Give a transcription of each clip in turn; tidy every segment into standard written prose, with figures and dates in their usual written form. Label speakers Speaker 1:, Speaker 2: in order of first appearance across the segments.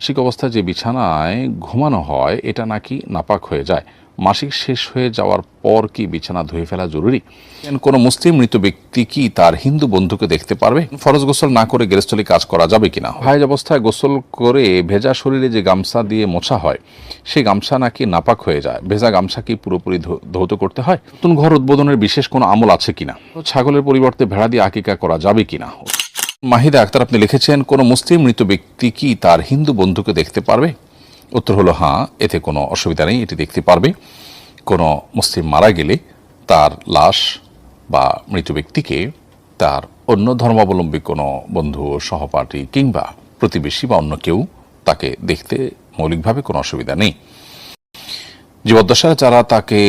Speaker 1: মাসিক অবস্থায় যে বিছানায় ঘুমানো হয় এটা নাকি নাপাক হয়ে যায়। মাসিক শেষ হয়ে যাওয়ার পর কি বিছানা ধুয়ে ফেলা জরুরি? কোনো মুসলিম মৃত ব্যক্তি কি তার হিন্দু বন্ধুকে দেখতে পারবে? ফরজ গোসল না করে গৃহস্থলী কাজ করা যাবে কিনা? হায়েজ অবস্থায় গোসল করে ভেজা শরীরে যে গামছা দিয়ে মোছা হয় সেই গামছা নাকি নাপাক হয়ে যায়। ভেজা গামছা কি পুরোপুরি ধৌত করতে হয়? নতুন ঘর উদ্বোধনের বিশেষ কোনো আমল আছে কিনা? ছাগলের পরিবর্তে ভেড়া দিয়ে আকিকা করা যাবে কিনা? মাহিদা আক্তার আপনি লিখেছেন, কোনো মুসলিম মৃত ব্যক্তি কি তার হিন্দু বন্ধুকে দেখতে পারবে? উত্তর হলো হ্যাঁ, এতে কোনো অসুবিধা নেই, এটি দেখতে পারবে। কোনো মুসলিম মারা গেলে তার লাশ বা মৃত ব্যক্তিকে তার অন্য ধর্মাবলম্বী কোনো বন্ধু, সহপাঠী কিংবা প্রতিবেশী বা অন্য কেউ তাকে দেখতে মৌলিকভাবে কোনো অসুবিধা নেই। জীবদ্দশায় যারা তাকে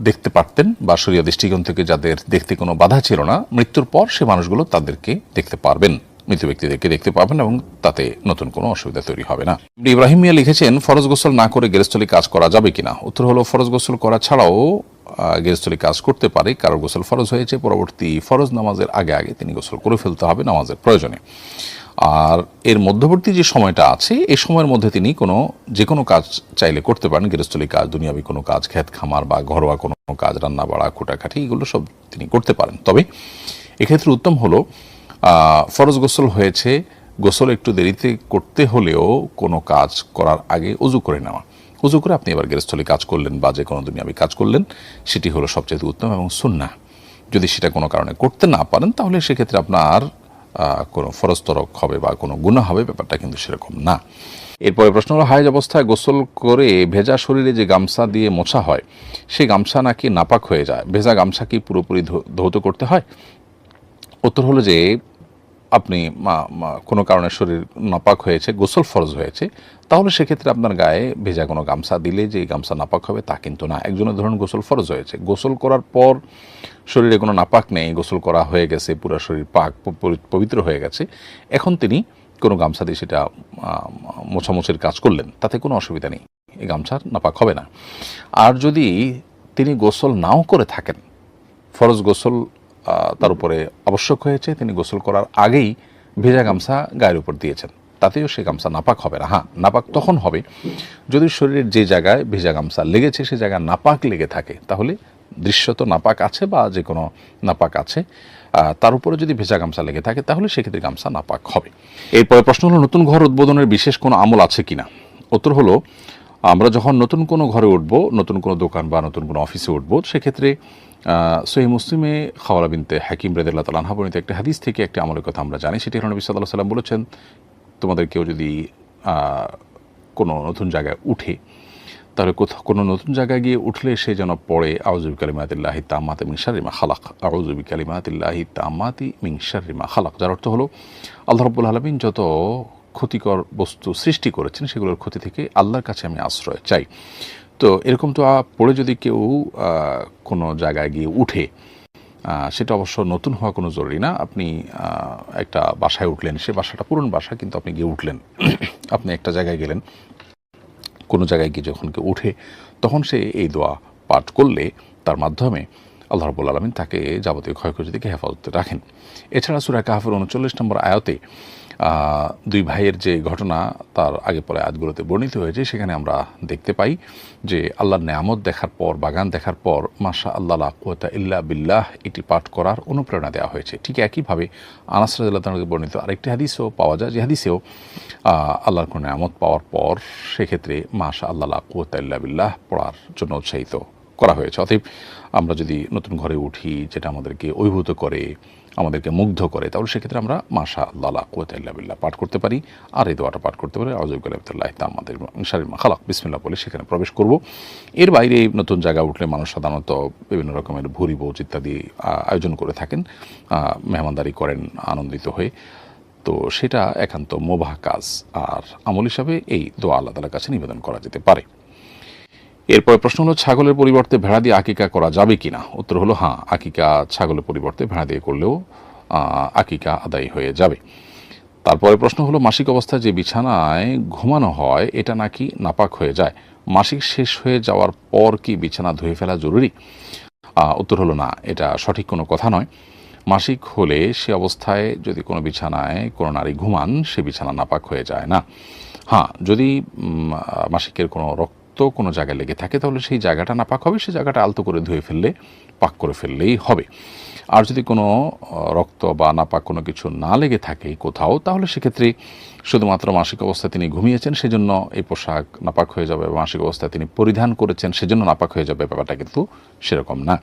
Speaker 1: দেখতে পারতেন বা শরীয় দৃষ্টিকোণ থেকে যাদের দেখতে কোনো বাধা ছিল না, মৃত্যুর পর সে মানুষগুলো তাদেরকে দেখতে পারবেন, মৃত ব্যক্তিদেরকে দেখতে পাবেন এবং তাতে নতুন কোনো অসুবিধা তৈরি হবে না। ইব্রাহিম মিয়া লিখেছেন, ফরজ গোসল না করে গৃহস্থলী কাজ করা যাবে কিনা? উত্তর হলো, ফরজ গোসল করা ছাড়াও গৃহস্থলী কাজ করতে পারে। কারোর গোসল ফরজ হয়েছে, পরবর্তী ফরজ নামাজের আগে আগে তিনি গোসল করে ফেলতে হবে নামাজের প্রয়োজনে। আর এর মধ্যবর্তী যে সময়টা আছে এই সময়ের মধ্যে তিনি যে কোনো কাজ চাইলে করতে পারেন, গৃহস্থলী কাজ, দুনিয়াবী কোনো কাজ, ক্ষেত খামার বা ঘরোয়া কোনো কাজ, রান্না বাড়া, কুটাকাটি, এগুলো সব তিনি করতে পারেন। তবে এক্ষেত্রে উত্তম হলো ফরজ গোসল হয়েছে, গোসল একটু দেরিতে করতে হলেও কোনো কাজ করার আগে অজু করে নেওয়া। অজু করে আপনি এবার গৃহস্থলী কাজ করলেন বা যে কোনো দুনিয়াবী কাজ করলেন, সেটি হলো সবচেয়ে উত্তম এবং সুন্নাহ। যদি সেটা কোনো কারণে করতে না পারেন তাহলে সেক্ষেত্রে আপনার কোনো ফরজ তরক হবে বা কোনো গুনাহ হবে, ব্যাপারটা কিন্তু সেরকম না। এরপরে প্রশ্ন হলো, হায়েজ অবস্থায় গোসল করে ভেজা শরীরে যে গামছা দিয়ে মোছা হয় সেই গামছা নাকি নাপাক হয়ে যায়। ভেজা গামছা কি পুরোপুরি ধৌত করতে হয়? উত্তর হলো যে আপনি কোনো কারণে শরীর নাপাক হয়েছে, গোসল ফরজ হয়েছে, তাহলে সেক্ষেত্রে আপনার গায়ে ভেজা কোনো গামছা দিলে যে গামছা নাপাক হবে তা কিন্তু না। একজনের ধরুন গোসল ফরজ হয়েছে, গোসল করার পর শরীরে কোনো নাপাক নেই, গোসল করা হয়ে গেছে, পুরো শরীর পাক পবিত্র হয়ে গেছে, এখন তিনি কোনো গামছা দিয়ে সেটা মোছামুছির কাজ করলেন, তাতে কোনো অসুবিধা নেই, এই গামছার নাপাক হবে না। আর যদি তিনি গোসল নাও করে থাকেন, ফরজ গোসল তার উপরে আবশ্যক হয়েছে, তিনি গোসল করার আগেই ভেজা গামছা গায়ের উপর দিয়েছেন, তাতেও সে গামছা নাপাক হবে না। হ্যাঁ, নাপাক তখন হবে যদি শরীরের যে জায়গায় ভেজা গামছা লেগেছে সে জায়গায় নাপাক লেগে থাকে, তাহলে দৃশ্যত নাপাক আছে বা যে কোনো নাপাক আছে, তার উপরে যদি ভেজা গামছা লেগে থাকে তাহলে সেক্ষেত্রে গামছা নাপাক হবে। এরপরে প্রশ্ন হলো, নতুন ঘর উদ্বোধনের বিশেষ কোনো আমল আছে কিনা? উত্তর হলো, আমরা যখন নতুন কোনো ঘরে উঠবো, নতুন কোনো দোকান বা নতুন কোনো অফিসে উঠবো, সেক্ষেত্রে সহিহ মুসলিমে খাওয়ালা বিনতে হাকিম রাদিয়াল্লাহু তাআলা আনহা বর্ণিত একটা হাদিস থেকে একটি আমলের কথা আমরা জানি। সেটি হলো, নবী সাল্লাল্লাহু আলাইহি ওয়াসাল্লাম বলেছেন, তোমাদের কেউ যদি কোনো নতুন জায়গায় উঠে, তাহলে কোনো নতুন জায়গায় গিয়ে উঠলে সে যেন পড়ে আউযু বিকালিমাতিল্লাহি তাম্মাতি মিন শাররি মা খালাক, আউযু বিকালিমাতিল্লাহি তাম্মাতি মিন শাররি মা খালাক। যার অর্থ হলো, আল্লাহ রাব্বুল আলামিন যত ক্ষতিকর বস্তু সৃষ্টি করেছেন সেগুলোর ক্ষতি থেকে আল্লাহর কাছে আমি আশ্রয় চাই। তো এরকম তো পড়ে যদি কেউ কোনো জায়গায় গিয়ে উঠে, সেটা অবশ্য নতুন হওয়া কোনো জরুরি না। আপনি একটা বাসায় উঠলেন, সে বাসাটা পুরনো বাসা, কিন্তু আপনি গিয়ে উঠলেন, আপনি একটা জায়গায় গেলেন, কোনো জায়গায় গিয়ে যখন কেউ উঠে তখন সে এই দোয়া পাঠ করলে তার মাধ্যমে আল্লাহ রাব্বুল আলামিন তাকে যাবতীয় ক্ষয়ক্ষতি থেকে হেফাজতে রাখেন। এছাড়া সূরা কাহফের 39 নম্বর আয়াতে দুই ভাইয়ের যে ঘটনা তার আগে পরে আয়াতগুলোতে বর্ণিত হয়েছে, সেখানে আমরা দেখতে পাই যে আল্লাহর নেয়ামত দেখার পর, বাগান দেখার পর মাশা আল্লাহ লা কুওয়াতা ইল্লা বিল্লাহ এটি পাঠ করার অনুপ্রেরণা দেওয়া হয়েছে। ঠিক একইভাবে আনাস রাদিয়াল্লাহু তাআলা বর্ণিত আরেকটি হাদিসও পাওয়া যায়, যে হাদিসেও আল্লাহর কোনো নেয়ামত পাওয়ার পর সেক্ষেত্রে মাশা আল্লাহ লা কুওয়াতা ইল্লা বিল্লাহ পড়ার জন্য উৎসাহিত করা হয়েছে। অতএব আমরা যদি নতুন ঘরে উঠি, যেটা আমাদেরকে অভিভূত করে, আমাদেরকে মুগ্ধ করে, তাহলে সেক্ষেত্রে আমরা মাশা আল্লাহ লা কুওয়াতা ইল্লা বিল্লাহ পাঠ করতে পারি। আর এই দোয়াটা পাঠ করতে পারি, আউযু বিকালিমাতিল্লাহি তাম্মাতি মিন শাররি মা খালাক, বিসমিল্লাহ বলে সেখানে প্রবেশ করব। এর বাইরে নতুন জায়গা উঠলে মানুষ সাধারণত বিভিন্ন রকমের ভুরি ভোজ ইত্যাদি আয়োজন করে থাকেন, মেহমানদারি করেন আনন্দিত হয়ে। তো সেটা একান্ত মুবাহ কাজ, আর আমল হিসাবে এই দোয়া আল্লাহ তাআলার কাছে নিবেদন করা যেতে পারে। এরপরে প্রশ্ন হলো, ছাগলের পরিবর্তে ভেড়া দিয়ে আকিকা করা যাবে কিনা? উত্তর হলো হ্যাঁ, আকিকা ছাগলের পরিবর্তে ভেড়া দিয়ে করলেও আকিকা আদায় হয়ে যাবে। তারপরে প্রশ্ন হলো, মাসিক অবস্থায় যে বিছানায় ঘুমানো হয় এটা নাকি নাপাক হয়ে যায়। মাসিক শেষ হয়ে যাওয়ার পর কি বিছানা ধুয়ে ফেলা জরুরি? উত্তর হলো না, এটা সঠিক কোনো কথা নয়। মাসিক হলে সে অবস্থায় যদি কোনো বিছানায় কোনো নারী ঘুমান, সে বিছানা নাপাক হয়ে যায় না। হ্যাঁ, যদি মাসিকের কোনো রক্ত কোনো জায়গায় লেগে থাকে তাহলে সেই জায়গাটা নাপাক হবে, সেই জায়গাটা আলতো করে ধুয়ে ফেললে, পাক করে ফেললেই হবে। আর যদি কোনো রক্ত বা নাপাক কোনো কিছু না লেগে থাকে কোথাও, তাহলে সেক্ষেত্রে শুধুমাত্র মাসিক অবস্থায় তিনি ঘুমিয়েছেন সেজন্য এই পোশাক নাপাক হয়ে যাবে, মাসিক অবস্থায় তিনি পরিধান করেছেন সেজন্য নাপাক হয়ে যাবে, ব্যাপারটা কিন্তু সেরকম না।